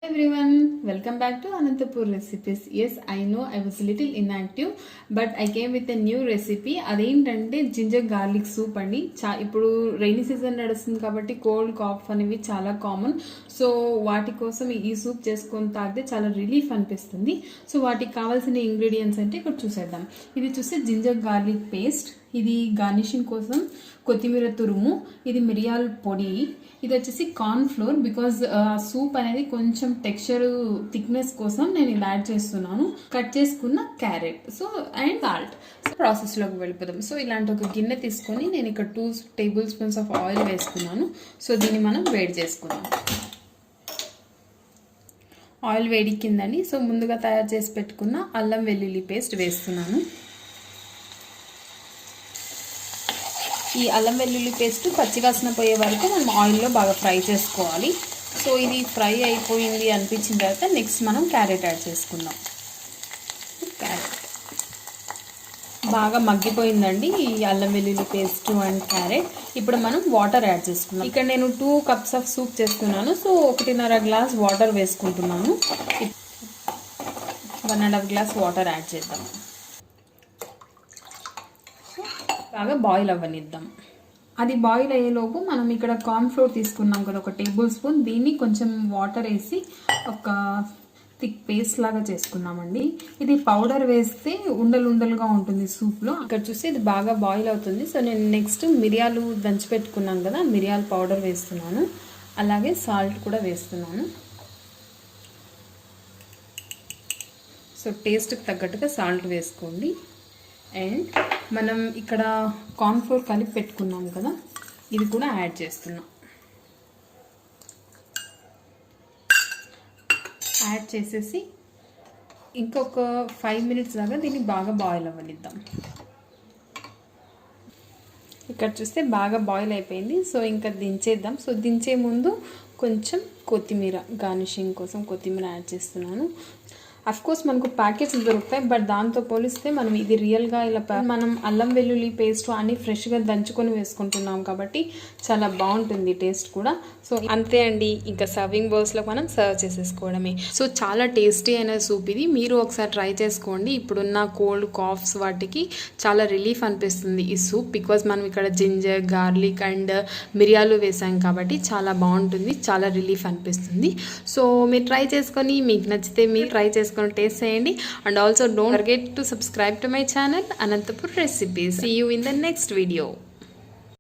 Everyone, welcome back to Anantapur recipes. Yes, I know I was a little inactive, but I came with a new recipe. అదేంటంటే ginger garlic soup అండి. ఇప్పుడు rainy season నడుస్తుంది కాబట్టి cold cough అనేవి చాలా common. So వాటి కోసం ఈ సూప్ చేసుకొని తాగితే చాలా రిలీఫ్ అనిపిస్తుంది. సో వాటికి కావాల్సిన ఇంగ్రీడియంట్స్ అంటే ఇక్కడ చూసేద్దాం. ఇది చూస్తే జింజర్ గార్లిక్ పేస్ట్, ఇది గార్నిషింగ్ కోసం కొత్తిమీర తురుము, ఇది మిరియాల పొడి, ఇది వచ్చేసి కార్న్ ఫ్లోర్. బికాజ్ సూప్ అనేది కొంచెం టెక్స్చర్ థిక్నెస్ కోసం నేను ఇలా యాడ్ చేస్తున్నాను. కట్ చేసుకున్న క్యారెట్ అండ్ సాల్ట్. ప్రాసెస్లోకి వెళ్ళిపోదాం. సో ఇలాంటి ఒక గిన్నె తీసుకొని నేను ఇక్కడ 2 టేబుల్ స్పూన్స్ ఆఫ్ ఆయిల్ వేసుకున్నాను. సో దీన్ని మనం వేడి చేసుకుందాం. ఆయిల్ వేడికిందండి. సో ముందుగా తయారు చేసి పెట్టుకున్న అల్లం వెల్లుల్లి పేస్ట్ వేస్తున్నాను. ఈ అల్లం వెల్లుల్లి పేస్ట్ పచ్చివాసన పోయే వరకు మనం ఆయిల్లో బాగా ఫ్రై చేసుకోవాలి. సో ఇది ఫ్రై అయిపోయింది అనిపించిన తర్వాత నెక్స్ట్ మనం క్యారెట్ యాడ్ చేసుకుందాం. క్యారెట్ బాగా మగ్గిపోయిందండి ఈ అల్లం వెల్లుల్లి పేస్ట్ అండ్ క్యారెట్. ఇప్పుడు మనం వాటర్ యాడ్ చేసుకుందాం. ఇక్కడ నేను 2 కప్స్ ఆఫ్ సూప్ చేస్తున్నాను. సో 1.5 గ్లాస్ వాటర్ వేసుకుంటున్నాను. 1.5 గ్లాస్ వాటర్ యాడ్ చేద్దాం. బాగా బాయిల్ అవ్వనిద్దాం. అది బాయిల్ అయ్యేలోపు మనం ఇక్కడ కార్న్ ఫ్లోర్ తీసుకున్నాం కదా, 1 టేబుల్ స్పూన్. దీన్ని కొంచెం వాటర్ వేసి ఒక థిక్ పేస్ట్ లాగా చేసుకున్నామండి. ఇది పౌడర్ వేస్తే ఉండలుగా ఉంటుంది సూప్లో. ఇక్కడ చూస్తే ఇది బాగా బాయిల్ అవుతుంది. సో నేను నెక్స్ట్ మిరియాలు దంచి పెట్టుకున్నాను కదా, మిరియాల పౌడర్ వేస్తున్నాను. అలాగే సాల్ట్ కూడా వేస్తున్నాను. సో టేస్ట్కి తగ్గట్టుగా సాల్ట్ వేసుకోండి. అండ్ మనం ఇక్కడ కార్న్ ఫ్లోర్ కలిపి పెట్టుకున్నాం కదా, ఇది కూడా యాడ్ చేస్తున్నాం. యాడ్ చేసేసి ఇంకొక 5 మినిట్స్ దాకా దీన్ని బాగా బాయిల్ అవ్వనిద్దాం. ఇక్కడ చూస్తే బాగా బాయిల్ అయిపోయింది. సో ఇంకా దించేద్దాం. సో దించే ముందు కొంచెం కొత్తిమీర, గార్నిషింగ్ కోసం కొత్తిమీర యాడ్ చేస్తున్నాను. అఫ్కోర్స్ మనకు ప్యాకెట్స్ దొరుకుతాయి, బట్ దాంతో పోలిస్తే మనం ఇది రియల్గా ఇలా మనం అల్లం వెల్లుల్లి పేస్ట్ అన్ని ఫ్రెష్గా దంచుకొని వేసుకుంటున్నాం కాబట్టి చాలా బాగుంటుంది టేస్ట్ కూడా. సో అంతే అండి, ఇంకా సర్వింగ్ బౌల్స్లో మనం సర్వ్ చేసేసుకోవడమే. సో చాలా టేస్టీ అయిన సూప్ ఇది. మీరు ఒకసారి ట్రై చేసుకోండి. ఇప్పుడున్న కోల్డ్ కాఫ్స్ వాటికి చాలా రిలీఫ్ అనిపిస్తుంది ఈ సూప్. బికాజ్ మనం ఇక్కడ జింజర్, గార్లిక్ అండ్ మిరియాలు వేసాం కాబట్టి చాలా బాగుంటుంది, చాలా రిలీఫ్ అనిపిస్తుంది. సో మీరు ట్రై చేసుకొని మీకు నచ్చితే మీరు ట్రై చేసుకొని టేస్ట్ చేయండి. And also don't forget to subscribe to my channel Anantapur Recipes. See you in the next video.